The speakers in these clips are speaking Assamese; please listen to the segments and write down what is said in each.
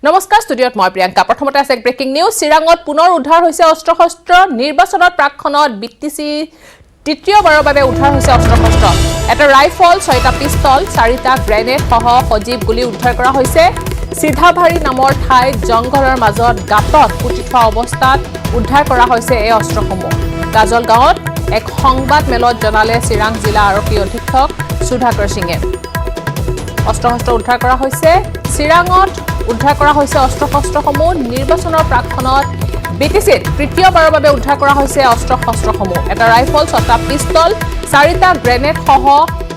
নমস্কাৰ ষ্টুডিঅত মই প্ৰিয়ংকা প্ৰথমতে আছে ব্ৰেকিং নিউজ চিৰাঙত পুনৰ উদ্ধাৰ হৈছে অস্ত্ৰ-শস্ত্ৰ নিৰ্বাচনৰ প্ৰাক্ষণত বিটিসি তৃতীয়বাৰৰ বাবে উদ্ধাৰ হৈছে অস্ত্ৰ-শস্ত্ৰ এটা ৰাইফল 6টা পিস্তল 4টা গ্ৰেনেড সহ সজীৱ গুলি উদ্ধাৰ কৰা হৈছে সিধাভাৰী নামৰ ঠাইত জংঘলৰ মাজত গাঁতত পুতি থোৱা অৱস্থাত উদ্ধাৰ কৰা হৈছে এই অস্ত্ৰসমূহ কাজল গাঁৱত এক সংবাদ মেলত জনালে চিৰাং জিলা আৰক্ষী অধীক্ষক সুধাকৰ সিঙে অস্ত্ৰ-শস্ত্ৰ উদ্ধাৰ কৰা হৈছে চিৰাঙত উদ্ধাৰ কৰা হৈছে অস্ত্ৰ-শস্ত্ৰসমূহ নিৰ্বাচনৰ প্ৰাক্ষণত বিটিসিত তৃতীয়বাৰৰ বাবে উদ্ধাৰ কৰা হৈছে অস্ত্ৰ-শস্ত্ৰসমূহ এটা ৰাইফল 6টা পিস্তল 4টা গ্ৰেনেড সহ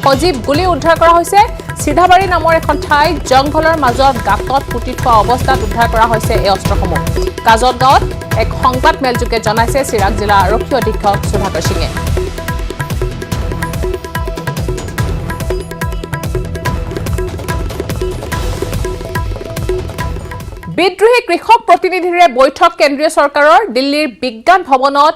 সজীৱ গুলি উদ্ধাৰ কৰা হৈছে সিধাবাৰী নামৰ এখন ঠাইত জংঘলৰ মাজত গাঁতত পুতি থোৱা অৱস্থাত উদ্ধাৰ কৰা হৈছে এই অস্ত্ৰসমূহ কাজল গাঁৱত এক সংবাদ মেলযোগে জনাইছে চিৰাং জিলা আৰক্ষী অধীক্ষক সুধাকৰ সিঙে বিদ্ৰোহী কৃষক প্ৰতিনিধিৰে বৈঠক কেন্দ্ৰীয় চৰকাৰৰ দিল্লীৰ বিজ্ঞান ভৱনত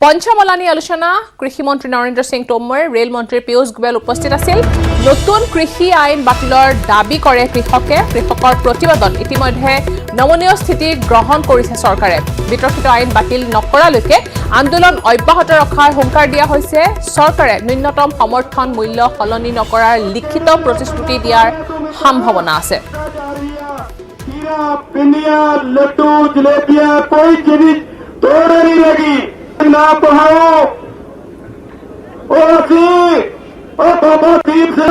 পঞ্চমলানী আলোচনা কৃষি মন্ত্ৰী নৰেন্দ্ৰ সিং টোমৰ ৰেল মন্ত্ৰী পীয়ুষ গোৱেল উপস্থিত আছিল নতুন কৃষি আইন বাতিলৰ দাবী কৰে কৃষকৰ প্ৰতিবাদত ইতিমধ্যে নমনীয় স্থিতি গ্ৰহণ কৰিছে চৰকাৰে বিতৰ্কিত আইন বাতিল নকৰালৈকে আন্দোলন অব্যাহত ৰখাৰ হুংকাৰ দিয়া হৈছে চৰকাৰে ন্যূনতম সমৰ্থন মূল্য সলনি নকৰাৰ লিখিত প্ৰতিশ্ৰুতি দিয়াৰ সম্ভাৱনা আছে पिनिया लड्डू जलेबियां कोई चीज तोड़े नहीं लगी ना पढ़ाओ बाबा तीन से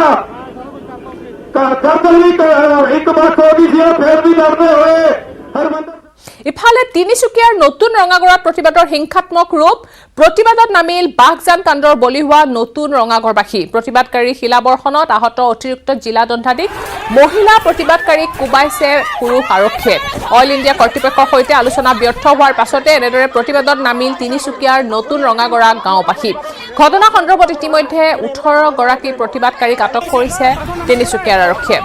एक बात होगी फिर भी डरते हुए हर बंदा ইফালে তিনিচুকীয়াৰ নতুন ৰঙাগড়ত প্ৰতিবাদৰ হিংসাত্মক ৰূপ প্ৰতিবাদত নামিল বাঘজান কাণ্ডৰ বলি হোৱা নতুন ৰঙাগড়বাসী প্ৰতিবাদকাৰী শিলাবৰ্ষণত আহত অতিৰিক্ত জিলা দণ্ডাধীশ মহিলা প্ৰতিবাদকাৰীক কুবাইছে পুৰুষ আৰক্ষীয়ে অল ইণ্ডিয়া কৰ্তৃপক্ষৰ সৈতে আলোচনা ব্যৰ্থ হোৱাৰ পাছতে এনেদৰে প্ৰতিবাদত নামিল তিনিচুকীয়াৰ নতুন ৰঙাগড়া গাঁওবাসী ঘটনা সন্দৰ্ভত ইতিমধ্যে 18 গৰাকী প্ৰতিবাদকাৰীক আটক কৰিছে তিনিচুকীয়াৰ আৰক্ষীয়ে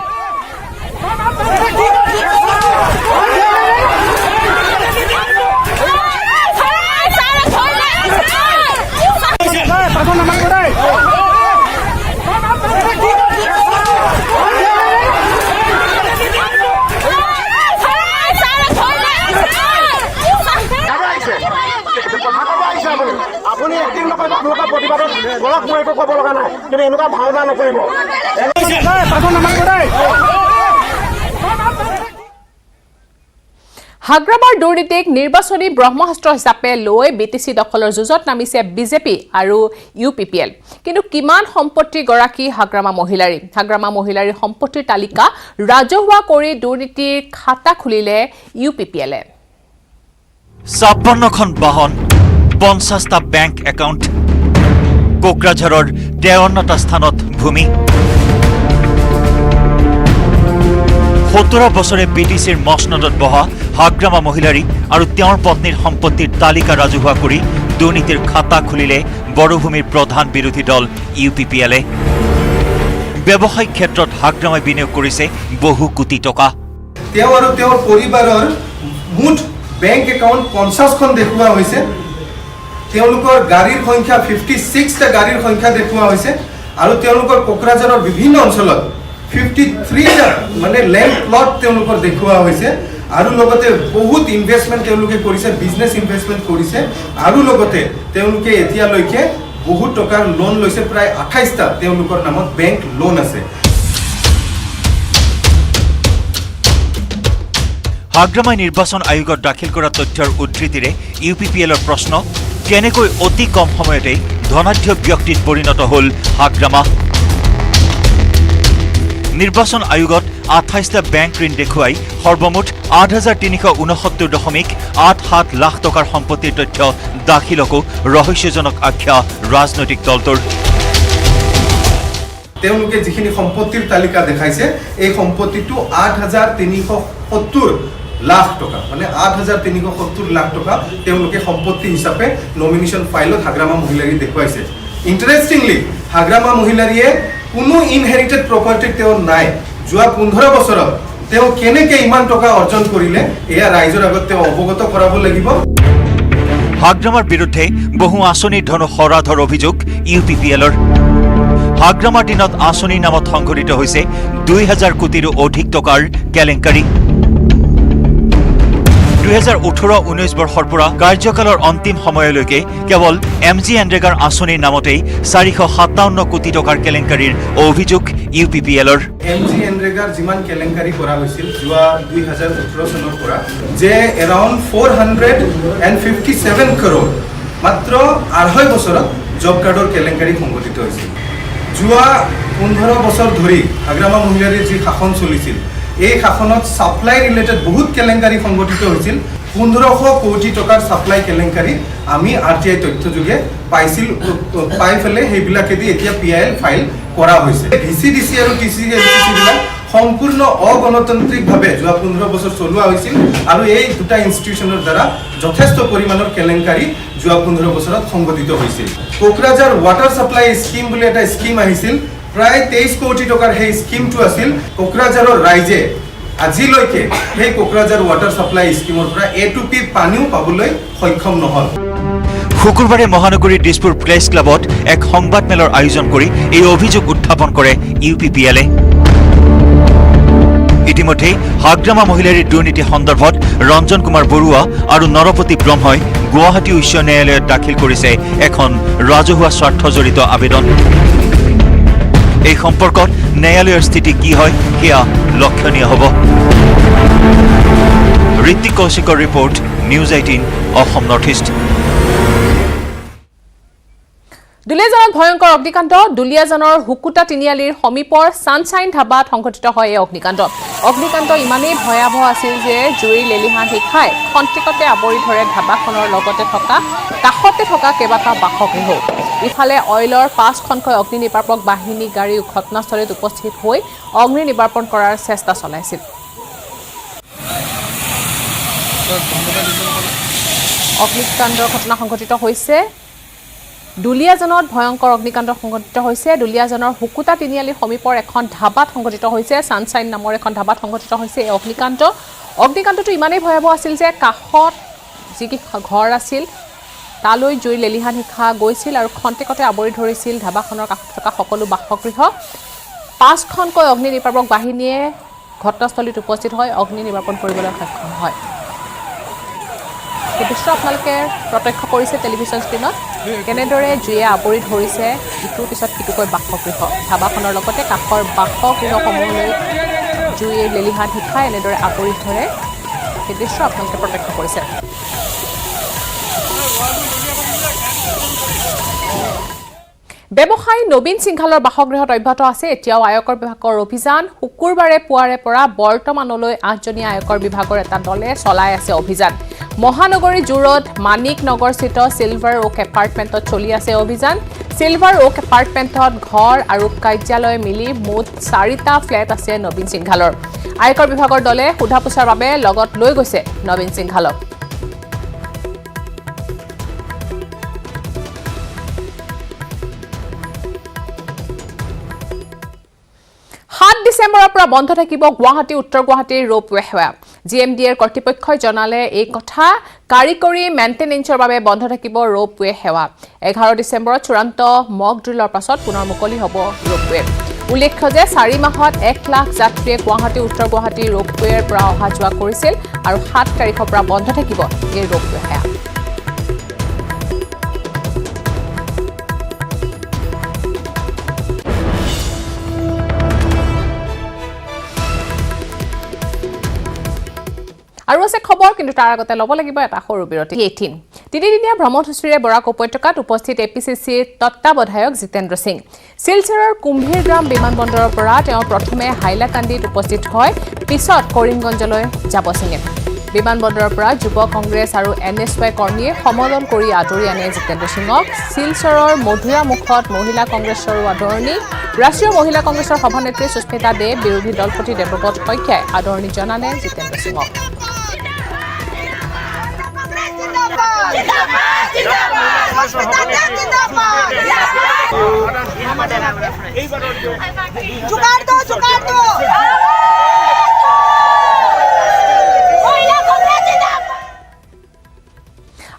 আপুনি একদিন নকয় আপোনালোকৰ প্ৰতিবাদত গলক মই একো ক'ব লগা নাই কিন্তু এনেকুৱা ভাওনা নকৰিব হাগ্ৰামাৰ দুৰ্নীতিক নিৰ্বাচনী ব্ৰহ্মাস্ত্ৰ হিচাপে লৈ বিটিসি দখলৰ যুঁজত নামিছে বিজেপি আৰু ইউপিপিএল কিন্তু কিমান সম্পত্তি গৰাকী হাগ্ৰামা মহিলাৰীৰ সম্পত্তিৰ তালিকা ৰাজহুৱা কৰি দুৰ্নীতিৰ খাতা খুলিলে ইউপিপিএলে 56খন বাহন 50টা বেংক একাউণ্ট কোকৰাঝাৰৰ 53টা স্থানত ভূমি 17 বছৰে বিটিসিৰ মসনদত বহা হাগ্ৰামা মহিলাৰী আৰু তেওঁৰ পত্নীৰ সম্পত্তিৰ তালিকা ৰাজহুৱা কৰি দুৰ্নীতিৰ খাতা খুলিলে বড়োভূমিৰ প্ৰধান বিৰোধী দল ইউপিপিএলে ব্যৱসায়িক ক্ষেত্ৰত হাগ্ৰামাই বিনিয়োগ কৰিছে বহু কোটি টকা তেওঁ আৰু তেওঁৰ পৰিবাৰৰ মুঠ বেংক একাউণ্ট 50খন দেখুওৱা হৈছে তেওঁলোকৰ গাড়ীৰ সংখ্যা 56টা গাড়ীৰ সংখ্যা দেখুওৱা হৈছে আৰু তেওঁলোকৰ কোকৰাঝাৰৰ বিভিন্ন অঞ্চলত 53টা মানে লেণ্ড প্লট তেওঁলোকৰ দেখুওৱা হৈছে আৰু লগতে বহুত ইনভেষ্টমেণ্ট তেওঁলোকে কৰিছে বিজনেছ ইনভেষ্টমেণ্ট কৰিছে আৰু লগতে তেওঁলোকে এতিয়ালৈকে বহুত টকাৰ লোন লৈছে প্ৰায় 28টা তেওঁলোকৰ নামত বেংক লোন আছে হাগ্ৰামাই নিৰ্বাচন আয়োগত দাখিল কৰা তথ্যৰ উদ্ধৃতিৰে ইউপিপিএলৰ প্ৰশ্ন কেনেকৈ অতি কম সময়তে ধনাঢ্য ব্যক্তিত পৰিণত হ'ল হাগ্ৰামা নিৰ্বাচন আয়োগত 28টা বেংক ঋণ দেখুৱাই সৰ্বমুঠ 8,369.87 লাখ টকাৰ সম্পত্তিৰ তথ্য দাখিলকো ৰহস্যজনক আখ্যা ৰাজনৈতিক দলটোৰ তেওঁলোকে যিখিনি সম্পত্তিৰ তালিকা দেখাইছে এই সম্পত্তিটো 8,370 লাখ টকা মানে 8,370 লাখ টকা তেওঁলোকে সম্পত্তি হিচাপে নমিনেশ্যন ফাইলত হাগ্ৰামা মহিলাৰী দেখুৱাইছে ইণ্টাৰেষ্টিংলি হাগ্ৰামা মহিলাৰীয়ে কোনো ইনহেৰিটেড প্ৰপাৰ্টি তেওঁ নাই যোৱা 15 বছৰত তেওঁ কেনেকৈ ইমান টকা অৰ্জন কৰিলে এয়া ৰাইজৰ আগত তেওঁ অৱগত কৰাব লাগিব হাগ্ৰামাৰ বিৰুদ্ধে বহু আঁচনিৰ ধন হৰাধৰ অভিযোগ ইউপিপিএলৰ হাগ্ৰামাৰ দিনত আঁচনিৰ নামত সংঘটিত হৈছে 2000 কোটিৰো অধিক টকাৰ কেলেংকাৰী 2018-19 বৰ্ষৰ পৰা কাৰ্যকালৰ অন্তিম সময়লৈকে কেৱল MG এনৰেগাৰ আঁচনিৰ নামতেই 457 কোটি টকাৰ কেলেংকাৰীৰ অভিযোগ UPPLৰ। MG এনৰেগাৰ যিমান কেলেংকাৰী কৰা হৈছিল যোৱা 2018 চনৰ পৰা যে এৰাউণ্ড 457 crore মাত্ৰ 2.5 বছৰত জব কাৰ্ডৰ কেলেংকাৰী সংঘটিত হৈছিল। যোৱা 15 বছৰ ধৰি হাগ্ৰামা মহিলাৰীৰ যি শাসন চলিছিল এই শাসনত সাপ্লাই ৰিলেটেড বহুত কেলেংকাৰী সংঘটিত হৈছিল। 1500 কোটি টকাৰ সাপ্লাই কেলেংকাৰী আমি RTI তথ্য যোগে পাই ফেলে সেইবিলাকেদি এতিয়া PIL ফাইল কৰা হৈছে। VCDC আৰু TCDC বিলাক সম্পূৰ্ণ অগণতান্ত্ৰিকভাৱে যোৱা 15 বছৰ চলোৱা হৈছিল আৰু এই দুটা ইনষ্টিটিউচনৰ দ্বাৰা যথেষ্ট পৰিমাণৰ কেলেংকাৰী যোৱা 15 বছৰত সংঘটিত হৈছিল। কোকৰাঝাৰ ৱাটাৰ ছাপ্লাই স্কিম বুলি এটা স্কিম আহিছিল, প্ৰায় 23 কোটি টকাৰ সেই স্কিমটো আছিল। কোকৰাঝাৰৰ ৰাইজে আজিলৈকে সেই কোকৰাঝাৰ ৱাটাৰ ছাপ্লাই স্কিমৰ পৰা A2P পানীও পাবলৈ সক্ষম নহল। শুকুৰবাৰে মহানগৰীৰ দিছপুৰ প্ৰেছ ক্লাবত এক সংবাদমেলৰ আয়োজন কৰি এই অভিযোগ উত্থাপন কৰে UPPLে। ইতিমধ্যে হাগ্ৰামা মহিলাৰীৰ দুৰ্নীতি সন্দৰ্ভত ৰঞ্জন কুমাৰ বৰুৱা আৰু নৰপতি ব্ৰহ্মই গুৱাহাটী উচ্চ ন্যায়ালয়ত দাখিল কৰিছে এখন ৰাজহুৱা স্বাৰ্থজড়িত আবেদন। এই সম্পৰ্কত ন্যায়ালয়ৰ স্থিতি কি হয় সেয়া লক্ষণীয় হ'ব। ঋত্বিক কৌশিকৰ report, news 18 Assam north east. দুলিয়াজানত ভয়ংকৰ অগ্নিকাণ্ড। দুলিয়াজানৰ হুকুতা তিনিআলিৰ সমীপৰ ছানশ্বাইন ধাবাত সংঘটিত হয় এই অগ্নিকাণ্ড। অগ্নিকাণ্ড ইমানেই ভয়াৱহ আছিল যে জুইৰ লেলিহান শিখাই খন্তেকতে আৱৰি ধৰে ধাবাখনৰ কাষতে থকা কেইবাটাও বাসগৃহ। ইফালে অইলৰ 5খনকৈ অগ্নি নিৰ্বাপক বাহিনী গাড়ী ঘটনাস্থলীত উপস্থিত হৈ অগ্নি নিৰ্বাপন কৰাৰ চেষ্টা চলাইছিল। অগ্নিকাণ্ডৰ ঘটনা সংঘটিত হৈছে দুলিয়াজানত ভয়ংকৰ অগ্নিকাণ্ড সংঘটিত হৈছে। দুলিয়াজানৰ হুকুতা তিনিআলিৰ সমীপৰ এখন ধাবাত সংঘটিত হৈছে। ছানশ্বাইন নামৰ এখন ধাবাত সংঘটিত হৈছে এই অগ্নিকাণ্ডটো ইমানেই ভয়াৱহ আছিল যে কাষত যি ঘৰ আছিল তালৈ জুইৰ লেলিহান শিখা গৈছিল আৰু খন্তেকতে আৱৰি ধৰিছিল ধাবাখনৰ কাষত থকা সকলো বাসগৃহ। 5খনকৈ অগ্নি নিৰ্বাপক বাহিনীয়ে ঘটনাস্থলীত উপস্থিত হৈ অগ্নি নিৰ্বাপন কৰিবলৈ সক্ষম হয়। এই দৃশ্য আপোনালোকে প্ৰত্যক্ষ কৰিছে টেলিভিছন স্ক্ৰীণত, কেনেদৰে জুয়ে আৱৰি ধৰিছে ইটোৰ পিছত সিটোকৈ বাসগৃহ। ধাবাখনৰ লগতে কাষৰ বাসগৃহসমূহলৈ জুইৰ লেলিহান শিখাই এনেদৰে আৱৰি ধৰে। এই দৃশ্য আপোনালোকে প্ৰত্যক্ষ কৰিছে। ব্যৱসায়ী নবীন সিংঘালৰ বাসগৃহত অব্যাহত আছে এতিয়াও আয়কৰ বিভাগৰ অভিযান। শুকুৰবাৰে পুৱাৰে পৰা বৰ্তমানলৈ 8জনীয়া আয়কৰ বিভাগৰ এটা দলে চলাই আছে অভিযান। মহানগৰী জোৰত মানিক নগৰস্থিত চিলভাৰ ওক এপাৰ্টমেণ্টত চলি আছে অভিযান। চিলভাৰ ওক এপাৰ্টমেণ্টত ঘৰ আৰু কাৰ্যালয় মিলি মুঠ 4টা ফ্লেট আছে নবীন সিংঘালৰ। আয়কৰ বিভাগৰ দলে সোধা পোছাৰ বাবে লগত লৈ গৈছে নবীন সিংঘালক। 7 ডিচেম্বৰৰ পৰা বন্ধ থাকিব গুৱাহাটী উত্তৰ গুৱাহাটীৰ ৰোপৱে সেৱা। GMDAৰ কৰ্তৃপক্ষই জনালে এই কথা। কাৰিকৰী মেইনটেনেন্সৰ বাবে বন্ধ থাকিব ৰোপৱে সেৱা। 11 ডিচেম্বৰত চূড়ান্ত মক ড্ৰিলৰ পাছত পুনৰ মুকলি হ'ব ৰোপৱে। উল্লেখ্য যে 4 মাহত 1 লাখ যাত্ৰীয়ে গুৱাহাটী উত্তৰ গুৱাহাটী ৰোপৱেৰ পৰা অহা যোৱা কৰিছিল আৰু 7 তাৰিখৰ পৰা বন্ধ থাকিব এই ৰোপৱে সেৱা। আৰু আছে খবৰ, কিন্তু তাৰ আগতে ল'ব লাগিব এটা সৰু বিৰতি। 18 তিনিদিনীয়া ভ্ৰমণসূচীৰে বৰাক উপত্যকাত উপস্থিত APCCৰ তত্ত্বাৱধায়ক জিতেন্দ্ৰ সিং। শিলচৰৰ কুম্ভীৰগ্ৰাম বিমানবন্দৰৰ পৰা তেওঁ প্ৰথমে হাইলাকান্দিত উপস্থিত হয়, পিছত কৰিমগঞ্জলৈ যাব সিঙে। বিমানবন্দৰৰ পৰা যুৱ কংগ্ৰেছ আৰু NSY কৰ্মীয়ে সমদল কৰি আদৰি আনে জিতেন্দ্ৰ সিঙক। শিলচৰৰ মধুৰামুখত মহিলা কংগ্ৰেছৰো আদৰণি। ৰাষ্ট্ৰীয় মহিলা কংগ্ৰেছৰ সভানেত্ৰী সুস্মিতা দেৱ, বিৰোধী দলপতি দেৱব্ৰত শইকীয়াই আদৰণি জনালে জিতেন্দ্ৰ সিঙক।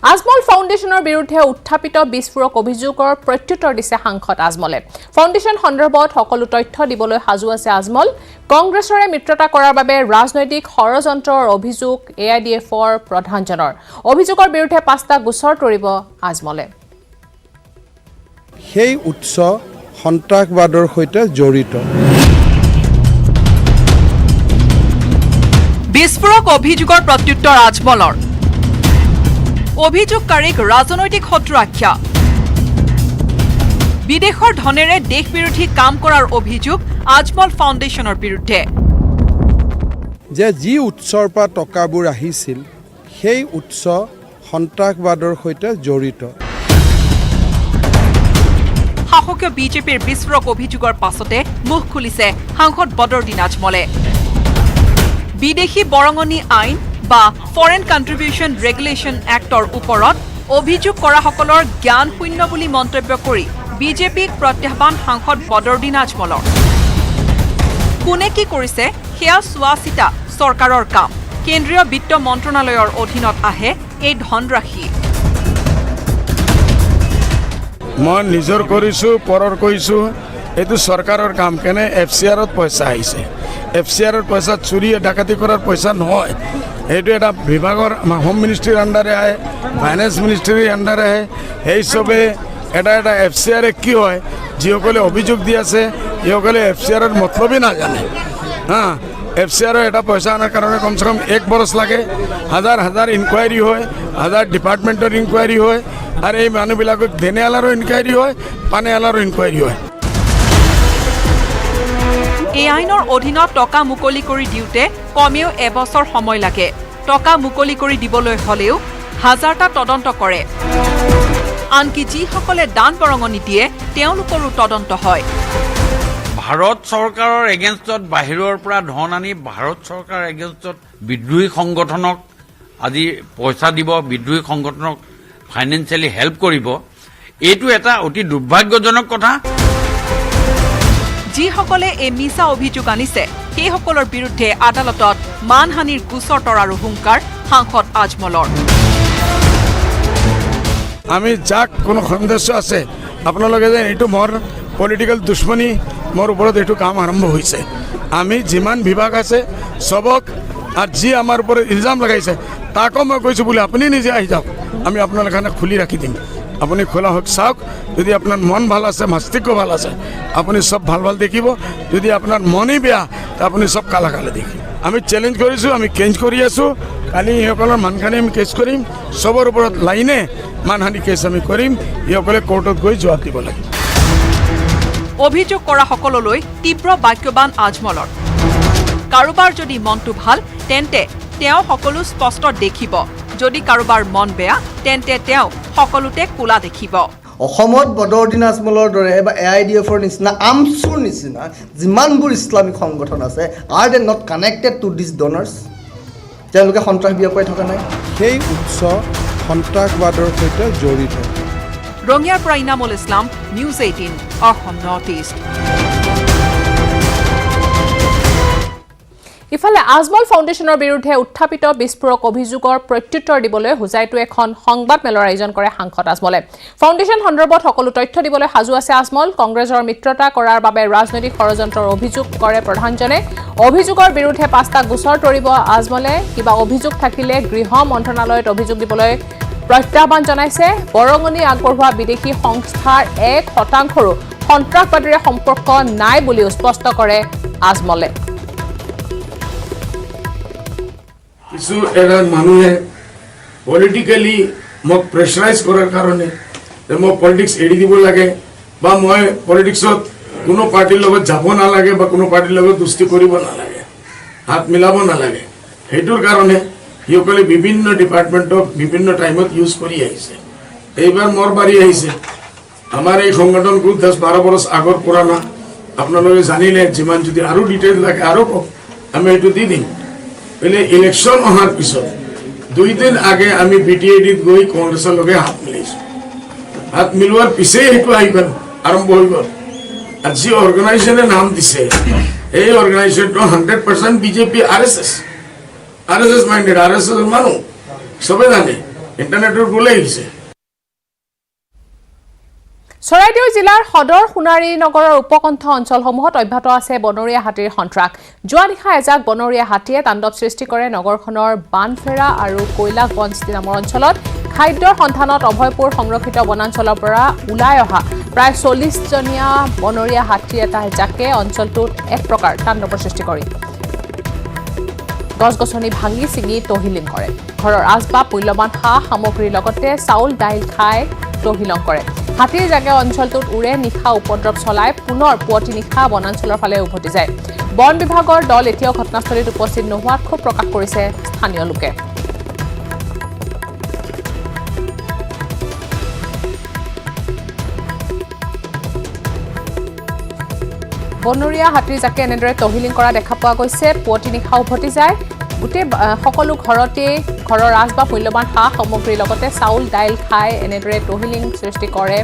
আজমল ফাউণ্ডেশ্যনৰ বিৰুদ্ধে উত্থাপিত বিস্ফোৰক অভিযোগৰ প্ৰত্যুত্তৰ দিছে সাংসদ আজমলে। ফাউণ্ডেশ্যন সন্দৰ্ভত সকলো তথ্য দিবলৈ সাজু আছে আজমল। কংগ্ৰেছৰে মিত্ৰতা কৰাৰ বাবে ৰাজনৈতিক ষড়যন্ত্ৰৰ অভিযোগ AIDFৰ প্ৰধানজনৰ। অভিযোগৰ বিৰুদ্ধে 5টা গোচৰ তৰিব আজমলে। সেই উৎস সন্ত্ৰাসবাদৰ সৈতে জড়িত। বিস্ফোৰক অভিযোগৰ প্ৰত্যুত্তৰ আজমলৰ। অভিযোগকাৰীক ৰাজনৈতিক শত্ৰু আখ্যা। বিদেশৰ ধনেৰে দেশ বিৰোধী কাম কৰাৰ অভিযোগ আজমল ফাউণ্ডেশ্যনৰ বিৰুদ্ধে। যে যি উৎসৰ পৰা টকাবোৰ আহিছিল সেই উৎস সন্ত্ৰাসবাদৰ সৈতে জড়িত। শাসকীয় বিজেপিৰ বিস্ফোৰক অভিযোগৰ পাছতে মুখ খুলিছে সাংসদ বদৰুদ্দিন আজমলে। বিদেশী বৰঙণি আইন বা ফৰেন কণ্ট্ৰিবিউশ্যন ৰেগুলেশ্যন এক্টৰ ওপৰত অভিযোগ কৰাসকলৰ জ্ঞান শূন্য বুলি মন্তব্য কৰি বিজেপিক প্ৰত্যাহ্বান সাংসদ বদৰুদ্দিন আজমলৰ। কোনে কি কৰিছে সেয়া চোৱা চিতা চৰকাৰৰ কাম। কেন্দ্ৰীয় বিত্ত মন্ত্ৰণালয়ৰ অধীনত আহে এই ধনৰাশি। মই নিজৰ কৰিছোঁ পৰৰ কৰিছোঁ এইটো চৰকাৰৰ কাম। কেনে FCRত পইচা আহিছে, FCRৰ পইচা চুৰি ডাকাতি কৰাৰ পইচা নহয়। এইটো এটা বিভাগৰ হোম মিনিষ্ট্ৰীৰ আণ্ডাৰে আহে, ফাইনেন্স মিনিষ্ট্ৰীৰ আণ্ডাৰে আহে। সেই চবে এটা FCR কি হয়, যিসকলে অভিযোগ দি আছে সেইসকলে FCRৰ মতলবেই নাজানে। FCR এটা পইচা অনাৰ কাৰণে কমচে কম 1 বছৰ লাগে। হাজাৰ ইনকুৱাৰী হয়, হাজাৰ ডিপাৰ্টমেণ্টৰ ইনকুৱাৰী হয়, আৰু এই মানুহবিলাকক দেনেৱালাৰো ইনকুৱাৰী হয়, পানেৱালাৰো ইনকুৱাৰী হয়। এই আইনৰ অধীনত টকা মুকলি কৰি দিওঁতে কমেও এবছৰ সময় লাগে। টকা মুকলি কৰি দিবলৈ হ'লেও হাজাৰটা তদন্ত কৰে। আনকি যিসকলে দান বৰঙণি দিয়ে তেওঁলোকৰো তদন্ত হয়। ভাৰত চৰকাৰৰ এগেইনষ্টত বাহিৰৰ পৰা ধন আনি ভাৰত চৰকাৰৰ এগেইনষ্টত বিদ্ৰোহী সংগঠনক আজি পইচা দিব, বিদ্ৰোহী সংগঠনক ফাইনেন্সিয়েলি হেল্প কৰিব, এইটো এটা অতি দুৰ্ভাগ্যজনক কথা। যিসকলে এই মিছা অভিযোগ আনিছে সেইসকলৰ বিৰুদ্ধে আদালতত মানহানিৰ গোচৰ তৰাৰো হুংকাৰ সাংসদ আজমলৰ। আমি যাক কোনো সন্দেহ আছে আপোনালোকে যে এইটো মোৰ পলিটিকেল দুশ্মনী, মোৰ ওপৰত এইটো কাম আৰম্ভ হৈছে। আমি যিমান বিভাগ আছে চবক, আৰু যি আমাৰ ওপৰত ইলজাম লগাইছে তাকো মই কৈছোঁ বোলে আপুনি নিজে আহি যাওক, আমি আপোনালোকৰ কাৰণে খুলি ৰাখি দিম। আপুনি খোলা হওক, চাওক। যদি আপোনাৰ মন ভাল আছে, মস্তিষ্ক ভাল আছে, আপুনি সব ভাল দেখিব। যদি আপোনাৰ মনেই বেয়া তে আপুনি সব কালা দেখিব। আমি চেলেঞ্জ কৰিছোঁ, আমি কেঞ্জ কৰি আছোঁ। কালি এইসকলৰ মানহানি আমি কেছ কৰিম, চবৰ ওপৰত লাইনে মানহানি কেছ আমি কৰিম। এইসকলে কোৰ্টত গৈ জবাব দিব লাগিব। অভিযোগ কৰা সকললৈ তীব্ৰ বাক্যবান আজমলৰ। কাৰোবাৰ যদি মনটো ভাল তেন্তে তেওঁ সকলো স্পষ্ট দেখিব, যদি কাৰোবাৰ মন বেয়া তেন্তে তেওঁ সকলোতে কোলা দেখিব। অসমত বদৰুদ্দিন আজমলৰ দৰে বা AIDFৰ নিচিনা আমচুৰ নিচিনা যিমানবোৰ ইছলামিক সংগঠন আছে, are they not connected to this donors? তেওঁলোকে সন্ত্ৰাস বিয়পাই থকা নাই? সেই উৎস সন্ত্ৰাসবাদৰ সৈতে জড়িত। ৰঙিয়াৰ পৰা Inamul Islam, news 18 Assam north east. ইফালে আজমল ফাউণ্ডেশ্যনৰ বিৰুদ্ধে উত্থাপিত বিস্ফোৰক অভিযোগৰ প্ৰত্যুত্তৰ দিবলৈ হোজাইতো এখন সংবাদমেলৰ আয়োজন কৰে সাংসদ আজমলে। ফাউণ্ডেশ্যন সন্দৰ্ভত সকলো তথ্য দিবলৈ সাজু আছে আজমল। কংগ্ৰেছৰ মিত্ৰতা কৰাৰ বাবে ৰাজনৈতিক ষড়যন্ত্ৰৰ অভিযোগ কৰে প্ৰধানজনে। অভিযোগৰ বিৰুদ্ধে 5টা গোচৰ তৰিব আজমলে। কিবা অভিযোগ থাকিলে গৃহ মন্ত্ৰণালয়ত অভিযোগ দিবলৈ প্ৰত্যাহ্বান জনাইছে। বৰঙণি আগবঢ়োৱা বিদেশী সংস্থাৰ 1%ৰো সন্ত্ৰাসবাদীৰে সম্পৰ্ক নাই বুলিও স্পষ্ট কৰে আজমলে। কিছু এজন মানুহে পলিটিক্যালি মোক প্ৰেছাৰাইজ কৰাৰ কাৰণে যে মই পলিটিক্স এৰি দিব লাগে বা মই পলিটিক্সত কোনো পাৰ্টিৰ লগত যাব নালাগে বা কোনো পাৰ্টিৰ লগত দুস্তি কৰিব নালাগে, হাত মিলাব নালাগে, সেইটোৰ কাৰণে সিসকলে বিভিন্ন ডিপাৰ্টমেণ্টক বিভিন্ন টাইমত ইউজ কৰি আহিছে। এইবাৰ মোৰ বাৰী আহিছে। আমাৰ এই সংগঠনটো 10-12 বছৰ আগৰ পুৰণা। আপোনালোকে জানিলে, যিমান যদি আৰু ডিটেইল লাগে আৰু কওক, আমি এইটো দি দিম। ইলেকশ্যন অহাৰ পিছত 2 দিন আগে আমি BTADত গৈ কংগ্ৰেছৰ লগে হাত মিলাইছোঁ। হাত মিলোৱাৰ পিছেই সেইটো আহি গ'ল, আৰম্ভ হৈ গ'ল। আৰু যি অৰ্গেনাইজেশ্যনে নাম দিছে এই অৰ্গেনাইজেশ্যনটো 100% BJP RSS মাইণ্ডেড, RSS মানুহ চবে জানে। ইণ্টাৰনেটৰ গ'লে আহিছে। চৰাইদেউ জিলাৰ সদৰ সোণাৰী নগৰৰ উপকণ্ঠ অঞ্চলসমূহত অব্যাহত আছে বনৰীয়া হাতীৰ সন্ত্ৰাস। যোৱা নিশা এজাক বনৰীয়া হাতীয়ে তাণ্ডৱ সৃষ্টি কৰে নগৰখনৰ বানফেৰা আৰু কৈলাগঞ্জ নামৰ অঞ্চলত। খাদ্যৰ সন্ধানত অভয়পুৰ সংৰক্ষিত বনাঞ্চলৰ পৰা ওলাই অহা প্ৰায় 40জনীয়া বনৰীয়া হাতীৰ এটা জাকে অঞ্চলটোত এক প্ৰকাৰ তাণ্ডৱৰ সৃষ্টি কৰে। গছ-গছনি ভাঙি ছিঙি তহিলিং কৰে। ঘৰৰ আচবাব, মূল্যৱান সা সামগ্ৰীৰ লগতে চাউল দাইল খাই তহিলং কৰে। হাতীৰ জাকে অঞ্চলটোত উৰে নিশা উপদ্ৰৱ চলাই পুনৰ পুৱতি নিশা বনাঞ্চলৰ ফালে উভতি যায়। বন বিভাগৰ দল এতিয়াও ঘটনাস্থলীত উপস্থিত নোহোৱাত ক্ষোভ প্ৰকাশ কৰিছে স্থানীয় লোকে। বনৰীয়া হাতীৰ জাকে এনেদৰে তহিলিং কৰা দেখা পোৱা গৈছে। পুৱতি নিশা উভতি যায়। গোটেই সকলো ঘৰৰ আচবাব, মূল্যৱান সা সামগ্ৰীৰ লগতে চাউল দাইল খাই এনেদৰে তহিলিং সৃষ্টি কৰে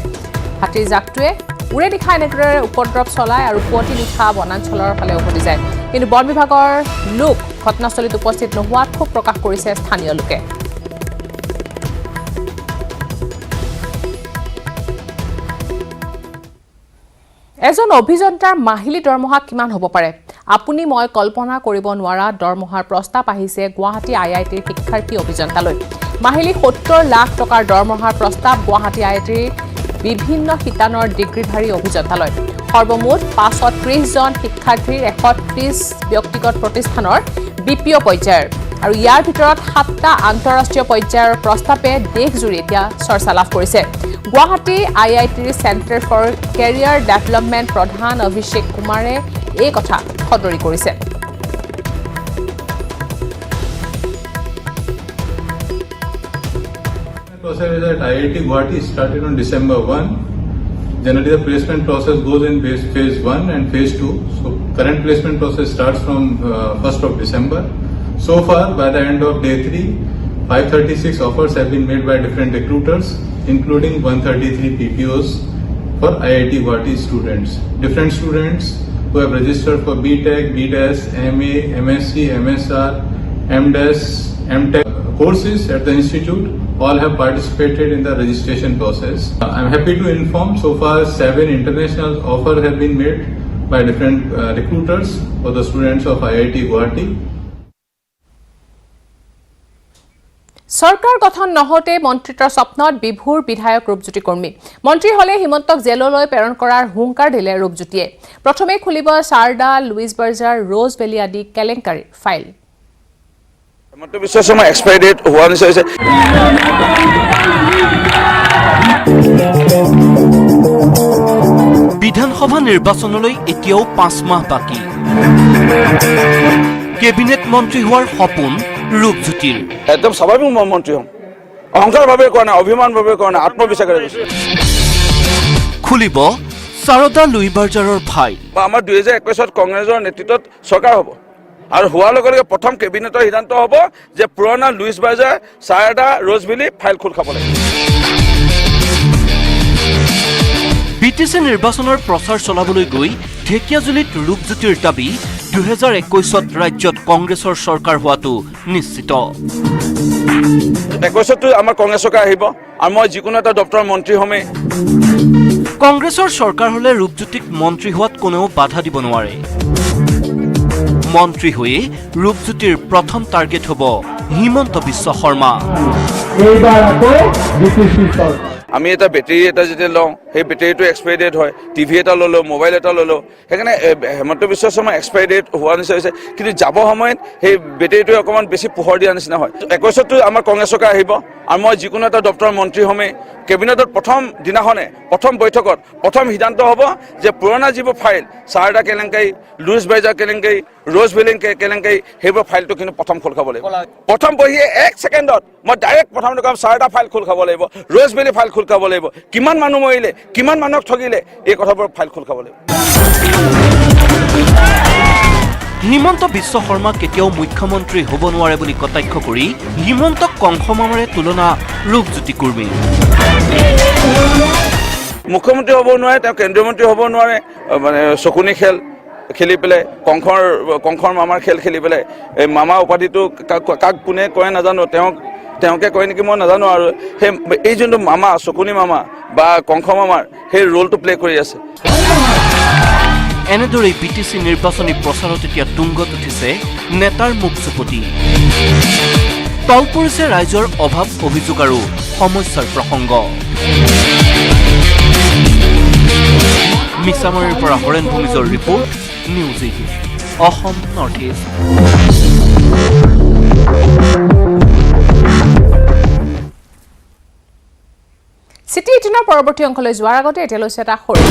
হাতীৰ জাকটোৱে। উৰে নিশা এনেদৰে উপদ্ৰৱ চলায় আৰু পুৱতি নিশা বনাঞ্চলৰ ফালে উভতি যায়। কিন্তু বন বিভাগৰ লোক ঘটনাস্থলীত উপস্থিত নোহোৱাত ক্ষোভ প্ৰকাশ কৰিছে স্থানীয় লোকে। এজন অভিযন্তাৰ মাহিলী দৰমহা কিমান হ'ব পাৰে? আপুনি মই কল্পনা কৰিব নোৱাৰা দৰমহাৰ প্ৰস্তাৱ আহিছে গুৱাহাটী IITৰ শিক্ষাৰ্থী অভিযন্তালৈ। মাহিলী 70 লাখ টকাৰ দৰমহাৰ প্ৰস্তাৱ গুৱাহাটী IITৰ বিভিন্ন শিতানৰ ডিগ্ৰীধাৰী অভিযন্তালৈ। সৰ্বমুঠ 530 জন শিক্ষাৰ্থীৰ 130 ব্যক্তিগত প্ৰতিষ্ঠানৰ BPO পৰ্যায়ৰ আৰু ইয়াৰ ভিতৰত 7টা আন্তঃৰাষ্ট্ৰীয় পৰ্যায়ৰ প্ৰস্তাৱে দেশজুৰি এতিয়া চৰ্চা লাভ কৰিছে। গুৱাহাটী IITৰ চেণ্টাৰ ফৰ কেৰিয়াৰ ডেভেলপমেণ্ট প্ৰধান অভিষেক কুমাৰে এই কথা সদৰি কৰিছে। Process at IIT Guwahati started on December 1. Generally, the placement process goes in phase 1 and phase 2. So, current placement process starts from 1st of December. So far, by the end of day 3, 536 offers have been made by different recruiters, including 133 PPOs for IIT Guwahati students. Different students who have registered for BTech, BDes, MA, MSc, MSR, MDes, MTech courses at the institute all have participated in the registration process. I'm happy to inform so far 7 international offers have been made by different recruiters for the students of IIT Guwahati. চৰকাৰ গঠন নহওঁতে মন্ত্ৰিত্বৰ স্বপ্নত বিভুৰ বিধায়ক ৰূপজ্যোতি কৰ্মী। মন্ত্ৰী হলে হিমন্তক জেললৈ প্ৰেৰণ কৰাৰ হুংকাৰ দিলে ৰূপজ্যোতিয়ে। প্ৰথমে খুলিব চাৰদা, লুইচ বাৰ্জাৰ, ৰ'জ ভেলী আদি কেলেংকাৰীৰ file. Himanta Biswa Sarma expiry date হোৱা নিশ্চয় হৈছে। বিধানসভা নিৰ্বাচনলৈ এতিয়াও 5 মাহ বাকী। কেবিনেট মন্ত্ৰী হোৱাৰ সপোন ৰূপজ্যোতিৰ। একদম স্বাভাৱিক মন্ত্ৰী হ'ম। অহংকাৰভাৱে কোৱা নাই, অভিমানভাৱে কোৱা নাই, আত্মবিশ্বাসেৰে কৈছোঁ। খুলিব চাৰদা লুই বাৰ্জাৰৰ ফাইল। আমাৰ 2021 কংগ্ৰেছৰ নেতৃত্বত চৰকাৰ হ'ব আৰু হোৱাৰ লগে লগে প্ৰথম কেবিনেটৰ সিদ্ধান্ত হ'ব যে পুৰণা Louis Berger, Saradha, Rose Valley file খোল খাব লাগিব। BTC নিৰ্বাচনৰ প্ৰচাৰ চলাবলৈ গৈ ঢেকিয়াজুলিত ৰূপজ্যোতিৰ দাবী 2021 ৰাজ্যত কংগ্ৰেছৰ চৰকাৰ হোৱাটো নিশ্চিত। 21 আমাৰ কংগ্ৰেছ চৰকাৰ আহিব আৰু মই যিকোনো এটা দপ্তৰৰ মন্ত্ৰী হ'মেই। কংগ্ৰেছৰ চৰকাৰ হলে ৰূপজ্যোতিক মন্ত্ৰী হোৱাত কোনেও বাধা দিব নোৱাৰে। মন্ত্ৰী হৈয়ে ৰূপজ্যোতিৰ প্ৰথম টাৰ্গেট হ'ব হিমন্ত বিশ্ব শৰ্মা। আমি এটা বেটেৰী এটা যেতিয়া লওঁ, সেই বেটেৰীটো এক্সপায়াৰি ডেট হয়। টিভি এটা ল'লোঁ, মোবাইল এটা ল'লোঁ, সেইকাৰণে হিমন্ত বিশ্ব শৰ্মা এক্সপায়াৰি ডেট হোৱা নিচিনা হৈছে। কিন্তু যাব সময়ত সেই বেটেৰীটোৱে অকণমান বেছি পোহৰ দিয়া নিচিনা হয়। 21 আমাৰ কংগ্ৰেছ চৰকাৰ আহিব আৰু মই যিকোনো এটা দপ্তৰৰ মন্ত্ৰী হ'মেই। কেবিনেটত প্ৰথম দিনাখনে, প্ৰথম বৈঠকত প্ৰথম সিদ্ধান্ত হ'ব যে পুৰণা যিবোৰ ফাইল, চাৰদা কেলেংকাৰী, লুইচ বাৰ্জাৰ কেলেংকাৰী, ৰ'জ ভেলী কেলেংকাৰী, সেইবোৰ ফাইলটো কিন্তু প্ৰথম খোল খাব লাগিব। প্ৰথম বহিয়ে 1 ছেকেণ্ডত মই ডাইৰেক্ট প্ৰথমটো কাম চাৰদা ফাইল খোল খাব লাগিব, ৰ'জ ভেলী ফাইল খোল খাব লাগিব, কিমান মানুহ মৰিলে, কিমান মানুহক ঠগিলে, এই কথাবোৰ ফাইল খোল খাব লাগিব। হিমন্ত বিশ্ব শৰ্মা কেতিয়াও মুখ্যমন্ত্ৰী হ'ব নোৱাৰে বুলি কটাক্ষ কৰি হিমন্তক কংসমামাৰে তুলনা ৰূপজ্যোতি কুৰ্মী। মুখ্যমন্ত্ৰী হ'ব নোৱাৰে, তেওঁ কেন্দ্ৰীয় মন্ত্ৰী হ'ব নোৱাৰে, মানে চকুনি খেল খেলি পেলাই, কংসৰ মামাৰ খেল খেলি পেলাই এই মামা উপাধিটো কাক কোনে কয় নাজানো, তেওঁক তেওঁকে কয় নেকি মই নাজানো আৰু সেই এই যোনটো মামা চকুনি মামা বা কংস মামাৰ সেই ৰোলটো প্লে কৰি আছে এনেদৰে বিটিসি নিৰ্বাচনী প্ৰচাৰত এতিয়া তুংগত উঠিছে নেতাৰ মুখ চুপতি তল পৰিছে ৰাইজৰ অভাৱ অভিযোগ আৰু সমস্যাৰ প্ৰসংগ মিছামাৰীৰ পৰা হৰেণ ভূমিজৰ report news 18 Assam north east city 18 পৰৱৰ্তী অংশলৈ যোৱাৰ আগতে এতিয়া লৈছে এটা সৰু